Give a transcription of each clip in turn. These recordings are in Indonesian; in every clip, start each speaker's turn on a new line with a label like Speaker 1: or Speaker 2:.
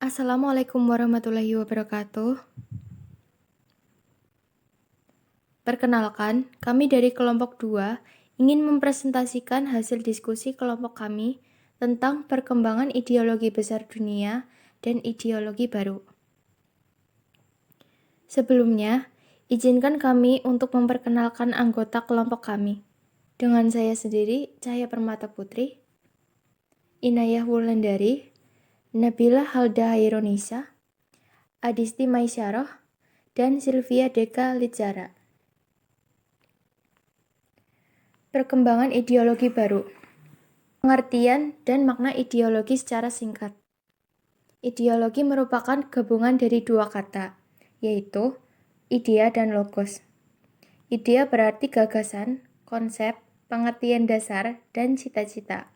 Speaker 1: Assalamualaikum warahmatullahi wabarakatuh. Perkenalkan, kami dari kelompok 2 ingin mempresentasikan hasil diskusi kelompok kami tentang perkembangan ideologi besar dunia dan ideologi baru. Sebelumnya, izinkan kami untuk memperkenalkan anggota kelompok kami. Dengan saya sendiri, Cahaya Permata Putri, Inayah Wulandari, Nabila Halda Haironisa, Adisti Maisyarah, dan Sylvia Deka Litzara. Perkembangan ideologi baru. Pengertian dan makna ideologi secara singkat. Ideologi merupakan gabungan dari dua kata, yaitu idea dan logos. Idea berarti gagasan, konsep, pengertian dasar, dan cita-cita.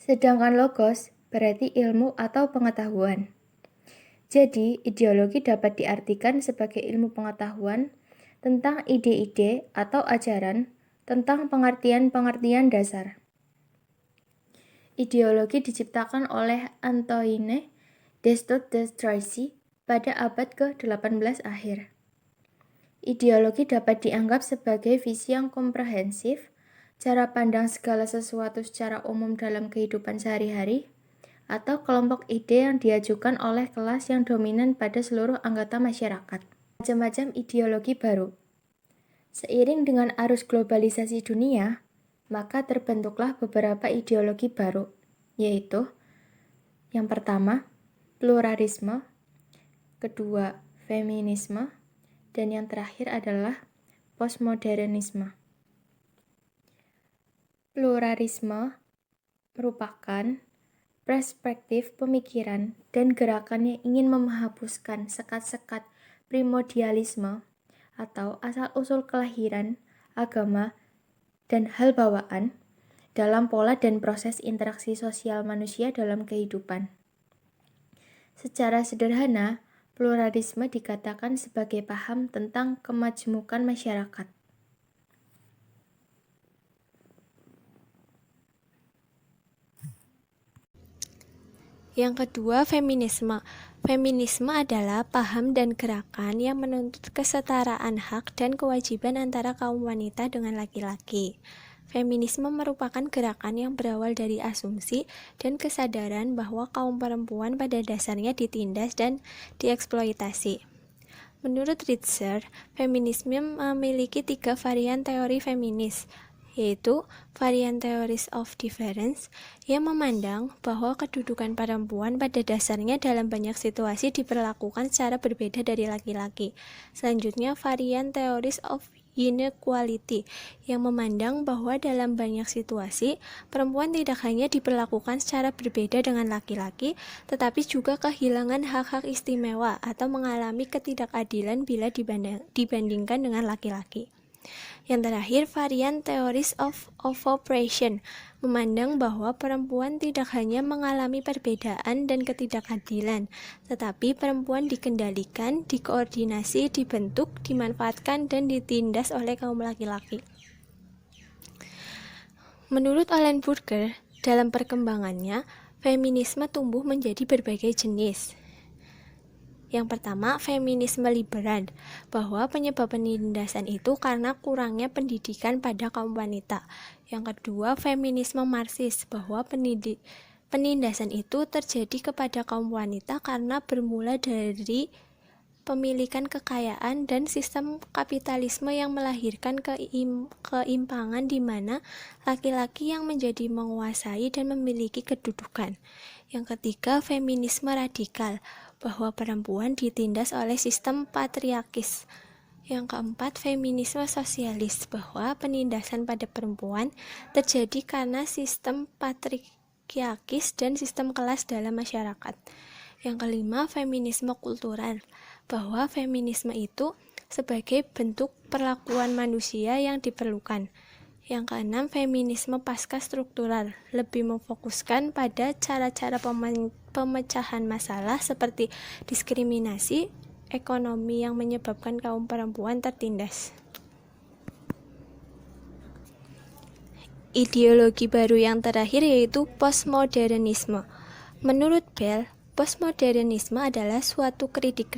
Speaker 1: Sedangkan logos berarti ilmu atau pengetahuan. Jadi, ideologi dapat diartikan sebagai ilmu pengetahuan tentang ide-ide atau ajaran tentang pengertian-pengertian dasar. Ideologi diciptakan oleh Antoine Destutt-de pada abad ke-18 akhir. Ideologi dapat dianggap sebagai visi yang komprehensif, cara pandang segala sesuatu secara umum dalam kehidupan sehari-hari, atau kelompok ide yang diajukan oleh kelas yang dominan pada seluruh anggota masyarakat. Macam-macam ideologi baru. Seiring dengan arus globalisasi dunia, maka terbentuklah beberapa ideologi baru, yaitu yang pertama, pluralisme, kedua, feminisme, dan yang terakhir adalah postmodernisme. Pluralisme merupakan perspektif pemikiran dan gerakan yang ingin menghapuskan sekat-sekat primordialisme atau asal-usul kelahiran, agama, dan hal bawaan dalam pola dan proses interaksi sosial manusia dalam kehidupan. Secara sederhana, pluralisme dikatakan sebagai paham tentang kemajmukan masyarakat.
Speaker 2: Yang kedua, feminisme. Feminisme adalah paham dan gerakan yang menuntut kesetaraan hak dan kewajiban antara kaum wanita dengan laki-laki. Feminisme merupakan gerakan yang berawal dari asumsi dan kesadaran bahwa kaum perempuan pada dasarnya ditindas dan dieksploitasi. Menurut Ritzer, feminisme memiliki 3 varian teori feminis, yaitu varian theories of difference yang memandang bahwa kedudukan perempuan pada dasarnya dalam banyak situasi diperlakukan secara berbeda dari laki-laki. Selanjutnya, varian theories of inequality yang memandang bahwa dalam banyak situasi perempuan tidak hanya diperlakukan secara berbeda dengan laki-laki, tetapi juga kehilangan hak-hak istimewa atau mengalami ketidakadilan bila dibandingkan dengan laki-laki. Yang terakhir, varian theories of oppression memandang bahwa perempuan tidak hanya mengalami perbedaan dan ketidakadilan, tetapi perempuan dikendalikan, dikoordinasi, dibentuk, dimanfaatkan, dan ditindas oleh kaum laki-laki. Menurut Alan Burger, dalam perkembangannya, feminisme tumbuh menjadi berbagai jenis. Yang pertama, feminisme liberal, bahwa penyebab penindasan itu karena kurangnya pendidikan pada kaum wanita. Yang kedua, feminisme marxis, bahwa penindasan itu terjadi kepada kaum wanita karena bermula dari pemilikan kekayaan dan sistem kapitalisme yang melahirkan keimpangan di mana laki-laki yang menjadi menguasai dan memiliki kedudukan. Yang ketiga, feminisme radikal, bahwa perempuan ditindas oleh sistem patriarkis. Yang keempat, feminisme sosialis, bahwa penindasan pada perempuan terjadi karena sistem patriarkis dan sistem kelas dalam masyarakat. Yang kelima, feminisme kultural, bahwa feminisme itu sebagai bentuk perlakuan manusia yang diperlukan. Yang keenam, feminisme pasca struktural, lebih memfokuskan pada cara-cara pemecahan masalah seperti diskriminasi ekonomi yang menyebabkan kaum perempuan tertindas. Ideologi baru yang terakhir yaitu postmodernisme. Menurut Bell, Postmodernisme adalah suatu kritik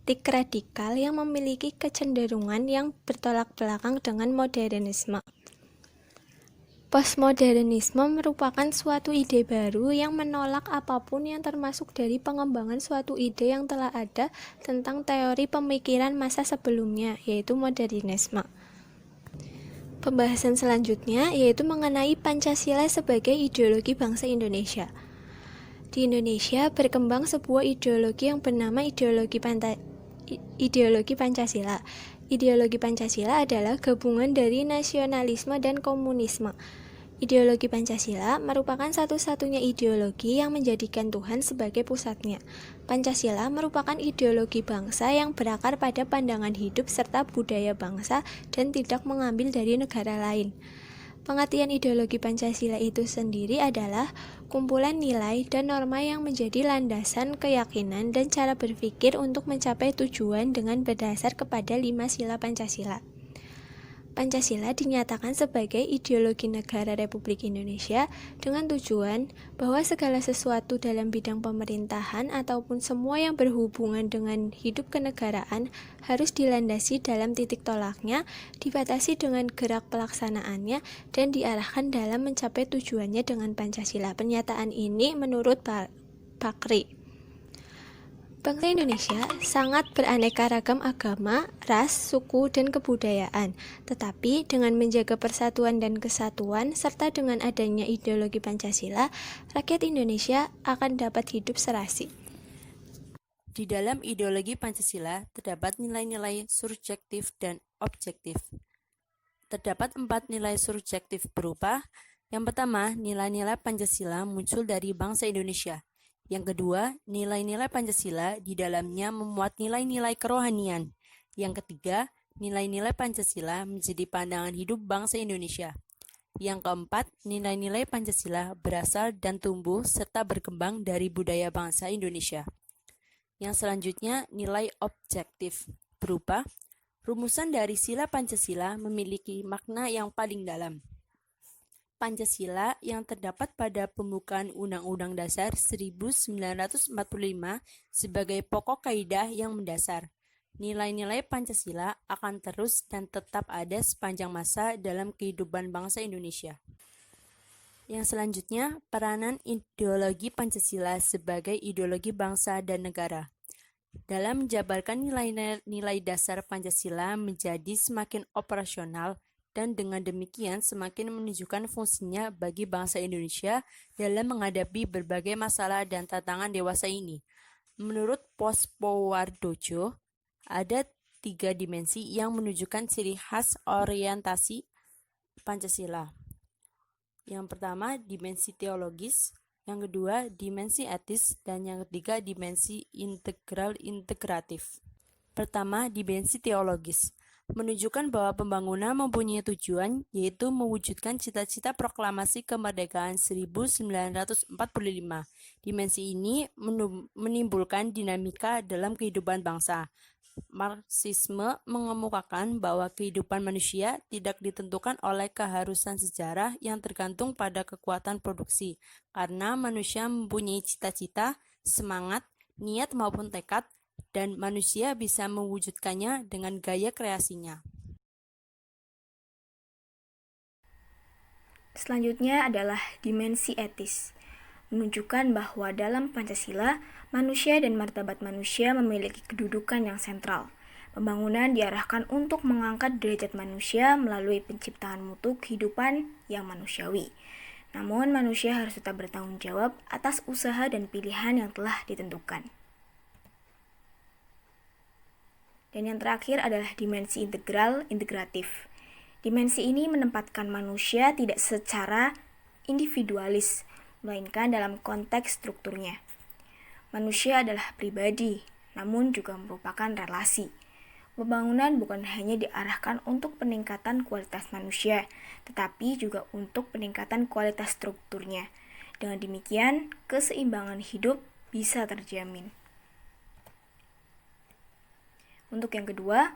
Speaker 2: radikal yang memiliki kecenderungan yang bertolak belakang dengan modernisme. Postmodernisme merupakan suatu ide baru yang menolak apapun yang termasuk dari pengembangan suatu ide yang telah ada tentang teori pemikiran masa sebelumnya, yaitu modernisme. Pembahasan selanjutnya yaitu mengenai Pancasila sebagai ideologi bangsa Indonesia. Di Indonesia berkembang sebuah ideologi yang bernama ideologi Pancasila. Ideologi Pancasila adalah gabungan dari nasionalisme dan komunisme. Ideologi Pancasila merupakan satu-satunya ideologi yang menjadikan Tuhan sebagai pusatnya. Pancasila merupakan ideologi bangsa yang berakar pada pandangan hidup serta budaya bangsa dan tidak mengambil dari negara lain. Pengertian ideologi Pancasila itu sendiri adalah kumpulan nilai dan norma yang menjadi landasan keyakinan dan cara berpikir untuk mencapai tujuan dengan berdasar kepada 5 sila Pancasila. Pancasila dinyatakan sebagai ideologi negara Republik Indonesia dengan tujuan bahwa segala sesuatu dalam bidang pemerintahan ataupun semua yang berhubungan dengan hidup kenegaraan harus dilandasi dalam titik tolaknya, dibatasi dengan gerak pelaksanaannya, dan diarahkan dalam mencapai tujuannya dengan Pancasila. Pernyataan ini menurut Bakri. Bangsa Indonesia sangat beraneka ragam agama, ras, suku, dan kebudayaan. Tetapi dengan menjaga persatuan dan kesatuan, serta dengan adanya ideologi Pancasila, rakyat Indonesia akan dapat hidup serasi.
Speaker 3: Di dalam ideologi Pancasila terdapat nilai-nilai subjektif dan objektif. Terdapat 4 nilai subjektif berupa: yang pertama, nilai-nilai Pancasila muncul dari bangsa Indonesia. Yang kedua, nilai-nilai Pancasila di dalamnya memuat nilai-nilai kerohanian. Yang ketiga, nilai-nilai Pancasila menjadi pandangan hidup bangsa Indonesia. Yang keempat, nilai-nilai Pancasila berasal dan tumbuh serta berkembang dari budaya bangsa Indonesia. Yang selanjutnya, nilai objektif berupa rumusan dari sila Pancasila memiliki makna yang paling dalam. Pancasila yang terdapat pada pembukaan Undang-Undang Dasar 1945 sebagai pokok kaidah yang mendasar. Nilai-nilai Pancasila akan terus dan tetap ada sepanjang masa dalam kehidupan bangsa Indonesia. Yang selanjutnya, peranan ideologi Pancasila sebagai ideologi bangsa dan negara. Dalam menjabarkan nilai-nilai dasar Pancasila menjadi semakin operasional, dan dengan demikian semakin menunjukkan fungsinya bagi bangsa Indonesia dalam menghadapi berbagai masalah dan tantangan dewasa ini. Menurut Pospowardojo, ada 3 dimensi yang menunjukkan ciri khas orientasi Pancasila. Yang pertama, dimensi teologis, yang kedua, dimensi etis, dan yang ketiga, dimensi integral-integratif. Pertama, dimensi teologis menunjukkan bahwa pembangunan mempunyai tujuan, yaitu mewujudkan cita-cita proklamasi kemerdekaan 1945. Dimensi ini menimbulkan dinamika dalam kehidupan bangsa. Marxisme mengemukakan bahwa kehidupan manusia tidak ditentukan oleh keharusan sejarah yang tergantung pada kekuatan produksi, karena manusia mempunyai cita-cita, semangat, niat maupun tekad, dan manusia bisa mewujudkannya dengan gaya kreasinya.
Speaker 1: Selanjutnya adalah dimensi etis, menunjukkan bahwa dalam Pancasila, manusia dan martabat manusia memiliki kedudukan yang sentral. Pembangunan diarahkan untuk mengangkat derajat manusia melalui penciptaan mutu kehidupan yang manusiawi. Namun, manusia harus tetap bertanggung jawab atas usaha dan pilihan yang telah ditentukan. Dan yang terakhir adalah dimensi integral-integratif. Dimensi ini menempatkan manusia tidak secara individualis, melainkan dalam konteks strukturnya. Manusia adalah pribadi, namun juga merupakan relasi. Pembangunan bukan hanya diarahkan untuk peningkatan kualitas manusia, tetapi juga untuk peningkatan kualitas strukturnya. Dengan demikian, keseimbangan hidup bisa terjamin. Untuk yang kedua,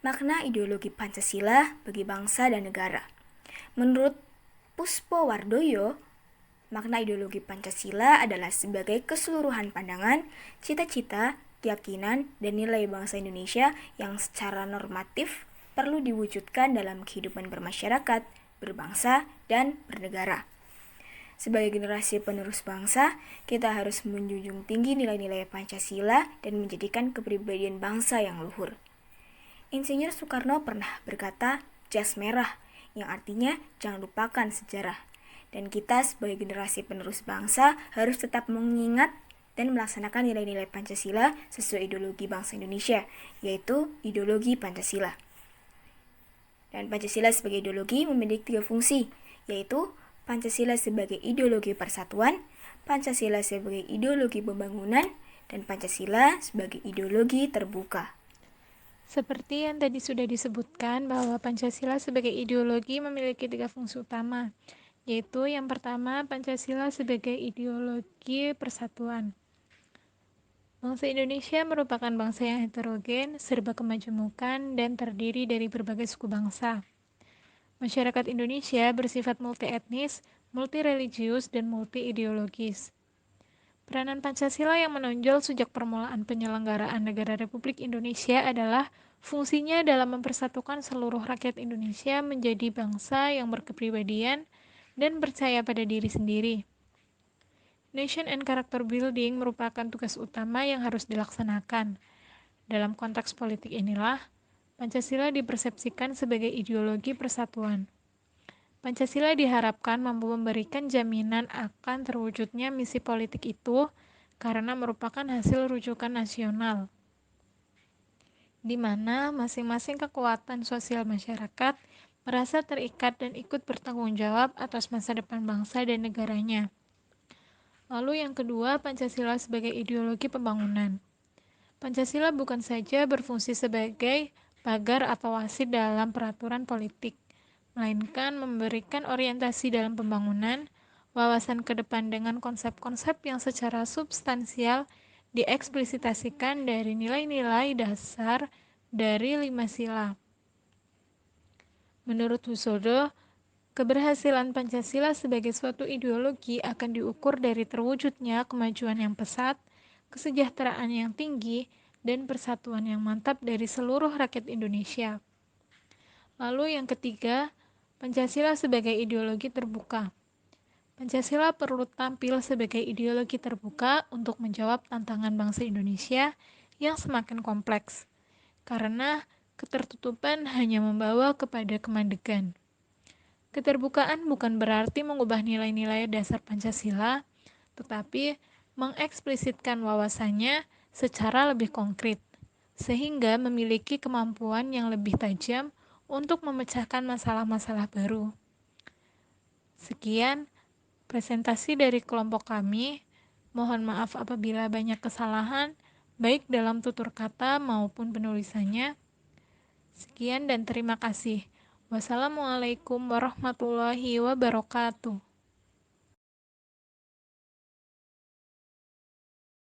Speaker 1: makna ideologi Pancasila bagi bangsa dan negara. Menurut Puspowardoyo,
Speaker 4: Makna ideologi Pancasila adalah sebagai keseluruhan pandangan, cita-cita, keyakinan, dan nilai bangsa Indonesia yang secara normatif perlu diwujudkan dalam kehidupan bermasyarakat, berbangsa, dan bernegara. Sebagai generasi penerus bangsa, kita harus menjunjung tinggi nilai-nilai Pancasila dan menjadikan kepribadian bangsa yang luhur. Insinyur Soekarno pernah berkata, jas merah, yang artinya jangan lupakan sejarah. Dan kita sebagai generasi penerus bangsa harus tetap mengingat dan melaksanakan nilai-nilai Pancasila sesuai ideologi bangsa Indonesia, yaitu ideologi Pancasila. Dan Pancasila sebagai ideologi memiliki 3 fungsi, yaitu Pancasila sebagai ideologi persatuan, Pancasila sebagai ideologi pembangunan, dan Pancasila sebagai ideologi terbuka.
Speaker 5: Seperti yang tadi sudah disebutkan bahwa Pancasila sebagai ideologi memiliki 3 fungsi utama, yaitu yang pertama Pancasila sebagai ideologi persatuan. Bangsa Indonesia merupakan bangsa yang heterogen, serba kemajemukan, dan terdiri dari berbagai suku bangsa. Masyarakat Indonesia bersifat multi-etnis, multi-religius, dan multi-ideologis. Peranan Pancasila yang menonjol sejak permulaan penyelenggaraan negara Republik Indonesia adalah fungsinya dalam mempersatukan seluruh rakyat Indonesia menjadi bangsa yang berkepribadian dan percaya pada diri sendiri. Nation and Character Building merupakan tugas utama yang harus dilaksanakan. Dalam konteks politik inilah, Pancasila dipersepsikan sebagai ideologi persatuan. Pancasila diharapkan mampu memberikan jaminan akan terwujudnya misi politik itu karena merupakan hasil rujukan nasional, di mana masing-masing kekuatan sosial masyarakat merasa terikat dan ikut bertanggung jawab atas masa depan bangsa dan negaranya. Lalu yang kedua, Pancasila sebagai ideologi pembangunan. Pancasila bukan saja berfungsi sebagai pagar atau wasit dalam peraturan politik, melainkan memberikan orientasi dalam pembangunan, wawasan ke depan dengan konsep-konsep yang secara substansial dieksplisitasikan dari nilai-nilai dasar dari 5 sila. Menurut Husodo, keberhasilan Pancasila sebagai suatu ideologi akan diukur dari terwujudnya kemajuan yang pesat, kesejahteraan yang tinggi, dan persatuan yang mantap dari seluruh rakyat Indonesia. Lalu yang ketiga, Pancasila sebagai ideologi terbuka. Pancasila perlu tampil sebagai ideologi terbuka untuk menjawab tantangan bangsa Indonesia yang semakin kompleks, karena ketertutupan hanya membawa kepada kemandegan. Keterbukaan bukan berarti mengubah nilai-nilai dasar Pancasila, tetapi mengeksplisitkan wawasannya secara lebih konkret, sehingga memiliki kemampuan yang lebih tajam untuk memecahkan masalah-masalah baru. Sekian presentasi dari kelompok kami. Mohon maaf apabila banyak kesalahan, baik dalam tutur kata maupun penulisannya. Sekian dan terima kasih. Wassalamualaikum warahmatullahi wabarakatuh.